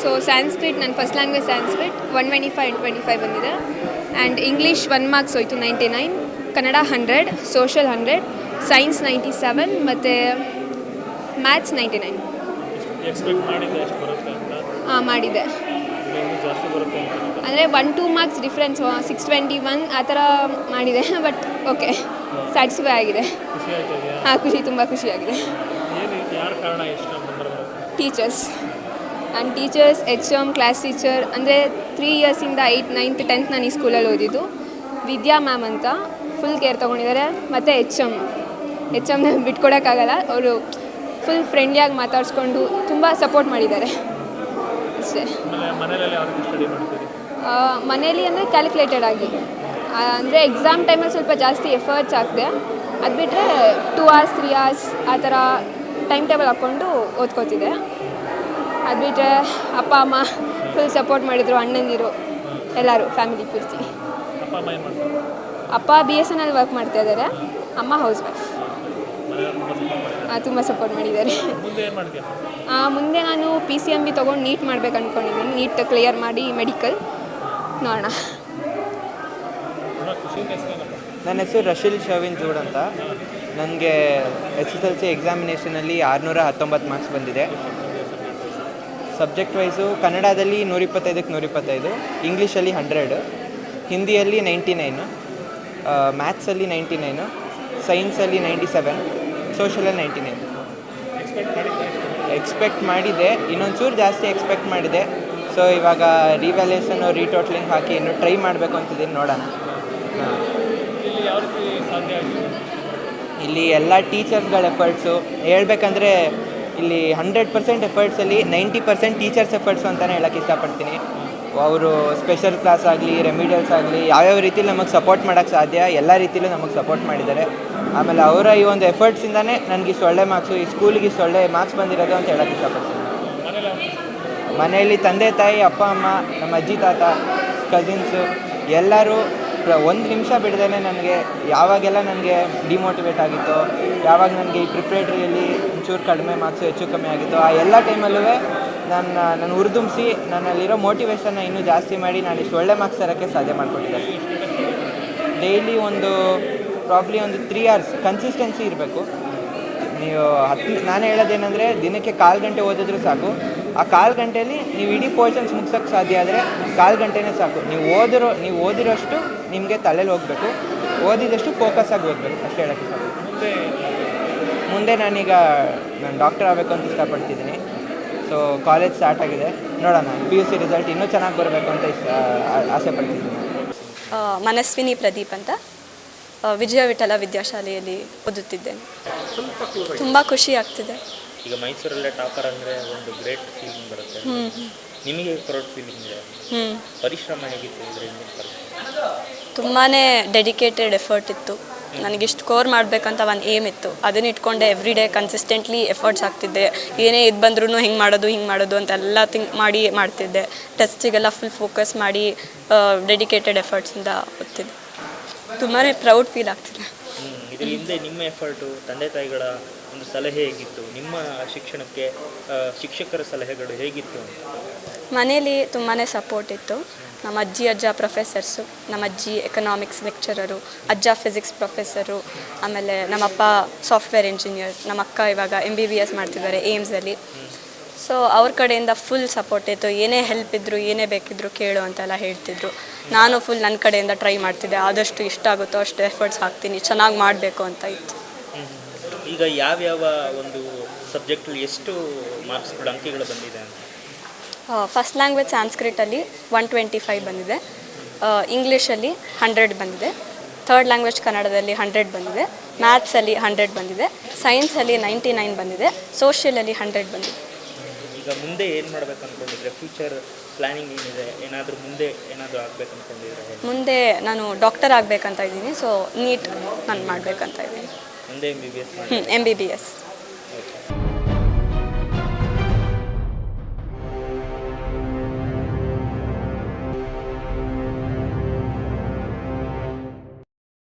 So Sanskrit ನನ್ನ first language Sanskrit 125 and 25 ಬಂದಿದೆ. And English 1 marks ಹೋಯಿತು 99, ಕನ್ನಡ 100, ಸೋಷಲ್ 100, ಸೈನ್ಸ್ 97 ಮತ್ತು ಮ್ಯಾಥ್ಸ್ 99. ಮಾಡಿದೆ. ಅಂದರೆ 1-2 ಮಾರ್ಕ್ಸ್ ಡಿಫ್ರೆನ್ಸ್, 621 ಆ ಥರ ಮಾಡಿದೆ. ಬಟ್ ಓಕೆ, ಸ್ಯಾಟಿಸ್ಫೈ ಆಗಿದೆ. ಖುಷಿ, ತುಂಬ ಖುಷಿಯಾಗಿದೆ. Teachers and teachers, HM, class teacher. ಅಂದರೆ 3 ಇಯರ್ಸಿಂದ 8th, 9th, 10th ನಾನು ಈ ಸ್ಕೂಲಲ್ಲಿ ಓದಿದ್ದು. ವಿದ್ಯಾ ಮ್ಯಾಮ್ ಅಂತ ಫುಲ್ ಕೇರ್ ತೊಗೊಂಡಿದ್ದಾರೆ. ಮತ್ತು HM ಬಿಟ್ಕೊಡೋಕ್ಕಾಗಲ್ಲ, ಅವರು ಫುಲ್ ಫ್ರೆಂಡ್ಲಿಯಾಗಿ ಮಾತಾಡಿಸ್ಕೊಂಡು ತುಂಬ ಸಪೋರ್ಟ್ ಮಾಡಿದ್ದಾರೆ ಅಷ್ಟೇ. ಮನೇಲಿ ಅಂದರೆ ಕ್ಯಾಲ್ಕುಲೇಟೆಡ್ ಆಗಿ, ಅಂದರೆ ಎಕ್ಸಾಮ್ ಟೈಮಲ್ಲಿ ಸ್ವಲ್ಪ ಜಾಸ್ತಿ ಎಫರ್ಟ್ಸ್ ಆಗ್ತದೆ. ಅದು ಬಿಟ್ಟರೆ 2 hours 3 hours ಆ ಥರ ಟೈಮ್ ಟೇಬಲ್ ಹಾಕ್ಕೊಂಡು ಓದ್ಕೋತಿದ್ದೆ. ಅದು ಬಿಟ್ಟರೆ ಅಪ್ಪ ಅಮ್ಮ ಫುಲ್ ಸಪೋರ್ಟ್ ಮಾಡಿದರು, ಅಣ್ಣಂದಿರು ಎಲ್ಲರೂ, ಫ್ಯಾಮಿಲಿ ಪೂರ್ತಿ. ಅಪ್ಪ BSNL ವರ್ಕ್ ಮಾಡ್ತಾಯಿದ್ದಾರೆ, ಅಮ್ಮ ಹೌಸ್ ವೈಫ್. ತುಂಬ ಸಪೋರ್ಟ್ ಮಾಡಿದ್ದಾರೆ. ಮುಂದೆ ನಾನು PCMB ತೊಗೊಂಡು ನೀಟ್ ಮಾಡ್ಬೇಕು ಅಂದ್ಕೊಂಡಿದ್ದೀನಿ. ನೀಟ್ ಕ್ಲಿಯರ್ ಮಾಡಿ ಮೆಡಿಕಲ್ ನೋಡೋಣ. ನನ್ನ ಹೆಸರು ರಶೀಲ್ ಶವಿನ್ ಜೂಡ್ ಅಂತ. ನನಗೆ SSLC ಎಕ್ಸಾಮಿನೇಷನಲ್ಲಿ 619 ಮಾರ್ಕ್ಸ್ ಬಂದಿದೆ. ಸಬ್ಜೆಕ್ಟ್ ವೈಸು ಕನ್ನಡದಲ್ಲಿ 125ಕ್ಕೆ 125, ಇಂಗ್ಲೀಷಲ್ಲಿ 100, ಹಿಂದಿಯಲ್ಲಿ 99, ಮ್ಯಾಥ್ಸಲ್ಲಿ 99, ಸೈನ್ಸಲ್ಲಿ 97, ಸೋಷಲಲ್ಲಿ 99. ಎಕ್ಸ್ಪೆಕ್ಟ್ ಮಾಡಿದೆ, ಇನ್ನೊಂದು ಚೂರು ಜಾಸ್ತಿ ಎಕ್ಸ್ಪೆಕ್ಟ್ ಮಾಡಿದೆ. ಸೊ ಇವಾಗ ರಿವ್ಯಾಲ್ಯೂಯೇಷನು ರೀಟೋಟ್ಲಿಂಗ್ ಹಾಕಿ ಇನ್ನೂ ಟ್ರೈ ಮಾಡಬೇಕು ಅಂತಿದ್ದೀನಿ, ನೋಡೋಣ. ಇಲ್ಲಿ ಎಲ್ಲ ಟೀಚರ್ಸ್ಗಳ ಎಫರ್ಟ್ಸು ಹೇಳ್ಬೇಕಂದ್ರೆ ಇಲ್ಲಿ 100% ಎಫರ್ಟ್ಸಲ್ಲಿ 90% ಟೀಚರ್ಸ್ ಎಫರ್ಟ್ಸು ಅಂತಲೇ ಹೇಳೋಕ್ಕೆ ಇಷ್ಟಪಡ್ತೀನಿ. ಅವರು ಸ್ಪೆಷಲ್ ಕ್ಲಾಸ್ ಆಗಲಿ, ರೆಮಿಡಿಯಲ್ಸ್ ಆಗಲಿ, ಯಾವ್ಯಾವ ರೀತಿಲಿ ನಮಗೆ ಸಪೋರ್ಟ್ ಮಾಡೋಕ್ಕೆ ಸಾಧ್ಯ ಎಲ್ಲ ರೀತಿಲೂ ನಮಗೆ ಸಪೋರ್ಟ್ ಮಾಡಿದ್ದಾರೆ. ಆಮೇಲೆ ಅವರ ಈ ಒಂದು ಎಫರ್ಟ್ಸಿಂದನೇ ನನಗೆ ಇಷ್ಟು ಒಳ್ಳೆ ಮಾರ್ಕ್ಸು, ಈ ಸ್ಕೂಲಿಗೆ ಇಷ್ಟು ಒಳ್ಳೆ ಮಾರ್ಕ್ಸ್ ಬಂದಿರೋದು ಅಂತ ಹೇಳೋಕ್ಕೆ ಇಷ್ಟಪಡ್ತೀನಿ. ಮನೆಯಲ್ಲಿ ತಂದೆ ತಾಯಿ, ಅಪ್ಪ ಅಮ್ಮ, ನಮ್ಮ ಅಜ್ಜಿ ತಾತ, ಕಸಿನ್ಸು ಎಲ್ಲರೂ 1 ನಿಮಿಷ ಬಿಡದೇ ನನಗೆ ಯಾವಾಗೆಲ್ಲ ನನಗೆ ಡಿಮೋಟಿವೇಟ್ ಆಗಿತ್ತು, ಯಾವಾಗ ನನಗೆ ಈ ಪ್ರಿಪ್ರೇಟ್ರಿಯಲ್ಲಿ ಒಂಚೂರು ಕಡಿಮೆ ಮಾರ್ಕ್ಸು ಹೆಚ್ಚು ಕಮ್ಮಿ ಆಗಿತ್ತು, ಆ ಎಲ್ಲ ಟೈಮಲ್ಲೂ ನಾನು ಹುರಿದುಂಬಿಸಿ ನನ್ನಲ್ಲಿರೋ ಮೋಟಿವೇಶನ್ನ ಇನ್ನೂ ಜಾಸ್ತಿ ಮಾಡಿ ನಾನು ಇಷ್ಟು ಒಳ್ಳೆ ಮಾರ್ಕ್ಸ್ ತರೋಕ್ಕೆ ಸಾಧ್ಯ ಮಾಡಿಕೊಟ್ಟಿದ್ದಾರೆ. ಡೈಲಿ ಪ್ರಾಬ್ಲಿ ಒಂದು 3 hours ಕನ್ಸಿಸ್ಟೆನ್ಸಿ ಇರಬೇಕು. ನೀವು ನಾನು ಹೇಳೋದೇನೆಂದರೆ ದಿನಕ್ಕೆ 1/4 ಗಂಟೆ ಓದಿದ್ರೂ ಸಾಕು. ಆ 1/4 ಗಂಟೆಯಲ್ಲಿ ನೀವು ಇಡೀ ಪೋರ್ಷನ್ಸ್ ಮುಗ್ಸೋಕ್ಕೆ ಸಾಧ್ಯ ಆದರೆ 1/4 ಗಂಟೆನೇ ಸಾಕು. ನೀವು ಓದಿರೋಷ್ಟು ನಿಮಗೆ ತಲೆಯಲ್ಲಿ ಹೋಗಬೇಕು, ಓದಿದಷ್ಟು ಫೋಕಸ್ ಆಗಿ ಓದಬೇಕು, ಅಷ್ಟೇ ಹೇಳೋಕ್ಕೆ ಸಾಕು. ಮುಂದೆ ನಾನು ಡಾಕ್ಟರ್ ಆಗಬೇಕು ಅಂತ ಇಷ್ಟಪಡ್ತಿದ್ದೀನಿ. ಸೊ ಕಾಲೇಜ್ ಸ್ಟಾರ್ಟ್ ಆಗಿದೆ, ನೋಡೋಣ. PUC ರಿಸಲ್ಟ್ ಇನ್ನೂ ಚೆನ್ನಾಗಿ ಬರಬೇಕು ಅಂತ ಆಸೆ ಪಡ್ತಿದ್ದೀನಿ. ಮನಸ್ವಿನಿ ಪ್ರದೀಪ್ ಅಂತ ವಿಜಯ ವಿಠಲ ವಿದ್ಯಾಶಾಲೆಯಲ್ಲಿ ಓದುತ್ತಿದ್ದೇನೆ. ತುಂಬ ಖುಷಿ ಆಗ್ತಿದೆ. ಈಗ ಮೈಸೂರಲ್ಲೇ ಟಾಪರ್ ಅಂದರೆ ಒಂದು ಗ್ರೇಟ್ ಫೀಲಿಂಗ್ ಬರುತ್ತೆ. ನಿಮಗೆ ಪ್ರೌಡ್ ಫೀಲಿಂಗ್ ಇದೆ. ಪರಿಶ್ರಮ ಹೇಗಿತ್ತು ಇದರಿಂದ? ತುಂಬಾ ಡೆಡಿಕೇಟೆಡ್ ಎಫರ್ಟ್ ಇತ್ತು. ನನಗಿಷ್ಟು ಸ್ಕೋರ್ ಮಾಡಬೇಕಂತ ಒಂದು ಏಮ್ ಇತ್ತು. ಅದನ್ನ ಇಟ್ಕೊಂಡೆ ಎವ್ರಿ ಡೇ ಕನ್ಸಿಸ್ಟೆಂಟ್ಲಿ ಎಫರ್ಟ್ಸ್ ಹಾಕ್ತಿದ್ದೆ. ಏನೇ ಇದು ಬಂದ್ರೂ ಹಿಂಗೆ ಮಾಡೋದು ಅಂತೆಲ್ಲ ಮಾಡ್ತಿದ್ದೆ. ಟೆಸ್ಟಿಗೆಲ್ಲ ಫುಲ್ ಫೋಕಸ್ ಮಾಡಿ ಡೆಡಿಕೇಟೆಡ್ ಎಫರ್ಟ್ಸಿಂದ ಓದ್ತಿದ್ದೆ. ತುಂಬಾ ಪ್ರೌಡ್ ಫೀಲ್ ಆಗ್ತಿದೆ. ಇದ್ರ ಹಿಂದೆ ನಿಮ್ಮ ಎಫರ್ಟು, ತಂದೆ ತಾಯಿಗಳ ಒಂದು ಸಲಹೆ ಹೇಗಿತ್ತು? ನಿಮ್ಮ ಶಿಕ್ಷಣಕ್ಕೆ ಶಿಕ್ಷಕರ ಸಲಹೆಗಳು ಹೇಗಿತ್ತು? ಮನೇಲಿ ತುಂಬಾ ಸಪೋರ್ಟ್ ಇತ್ತು. ನಮ್ಮ ಅಜ್ಜ ಪ್ರೊಫೆಸರ್ಸು, ನಮ್ಮ ಅಜ್ಜಿ ಎಕನಾಮಿಕ್ಸ್ ಲೆಕ್ಚರರು, ಅಜ್ಜ ಫಿಸಿಕ್ಸ್ ಪ್ರೊಫೆಸರು, ಆಮೇಲೆ ನಮ್ಮಪ್ಪ ಸಾಫ್ಟ್ವೇರ್ ಇಂಜಿನಿಯರ್, ನಮ್ಮ ಅಕ್ಕ ಇವಾಗ MBBS ಮಾಡ್ತಿದ್ದಾರೆ ಏಮ್ಸಲ್ಲಿ. ಸೊ ಅವ್ರ ಕಡೆಯಿಂದ ಫುಲ್ ಸಪೋರ್ಟ್ ಇತ್ತು. ಏನೇ ಹೆಲ್ಪ್ ಇದ್ದರು, ಏನೇ ಬೇಕಿದ್ದರೂ ಕೇಳು ಅಂತೆಲ್ಲ ಹೇಳ್ತಿದ್ರು. ನಾನು ಫುಲ್ ನನ್ನ ಕಡೆಯಿಂದ ಟ್ರೈ ಮಾಡ್ತಿದ್ದೆ. ಆದಷ್ಟು ಇಷ್ಟ ಆಗುತ್ತೋ ಅಷ್ಟು ಎಫರ್ಟ್ಸ್ ಹಾಕ್ತೀನಿ, ಚೆನ್ನಾಗಿ ಮಾಡಬೇಕು ಅಂತ ಇತ್ತು. ಈಗ ಯಾವ್ಯಾವ ಒಂದು ಸಬ್ಜೆಕ್ಟಲ್ಲಿ ಎಷ್ಟು ಮಾರ್ಕ್ಸ್ಗಳು, ಅಂಕಿಗಳು ಬಂದಿದೆ ಅಂತ? ಫಸ್ಟ್ ಲ್ಯಾಂಗ್ವೇಜ್ ಸಾನ್ಸ್ಕ್ರಿಟಲ್ಲಿ 125 ಬಂದಿದೆ, ಇಂಗ್ಲೀಷಲ್ಲಿ 100 ಬಂದಿದೆ, ಥರ್ಡ್ ಲ್ಯಾಂಗ್ವೇಜ್ ಕನ್ನಡದಲ್ಲಿ 100 ಬಂದಿದೆ, ಮ್ಯಾಥ್ಸಲ್ಲಿ 100 ಬಂದಿದೆ, ಸೈನ್ಸಲ್ಲಿ 99 ಬಂದಿದೆ, ಸೋಷಿಯಲಲ್ಲಿ 100 ಬಂದಿದೆ. ಈಗ ಮುಂದೆ ಏನು ಮಾಡಬೇಕು ಅಂದ್ಕೊಂಡಿದ್ರೆ? ಫ್ಯೂಚರ್ ಪ್ಲ್ಯಾನಿಂಗ್ ಏನಿದೆ? ಏನಾದರೂ ಮುಂದೆ ಏನಾದರೂ ಆಗಬೇಕು ಅಂದ್ಕೊಂಡಿದ್ರೆ? ಮುಂದೆ ನಾನು ಡಾಕ್ಟರ್ ಆಗಬೇಕಂತ ಇದ್ದೀನಿ. ಸೊ ನೀಟ್ ನಾನು ಮಾಡಬೇಕಂತ ಇದ್ದೀನಿ. ಮುಂದೆ MBBS? MBBS.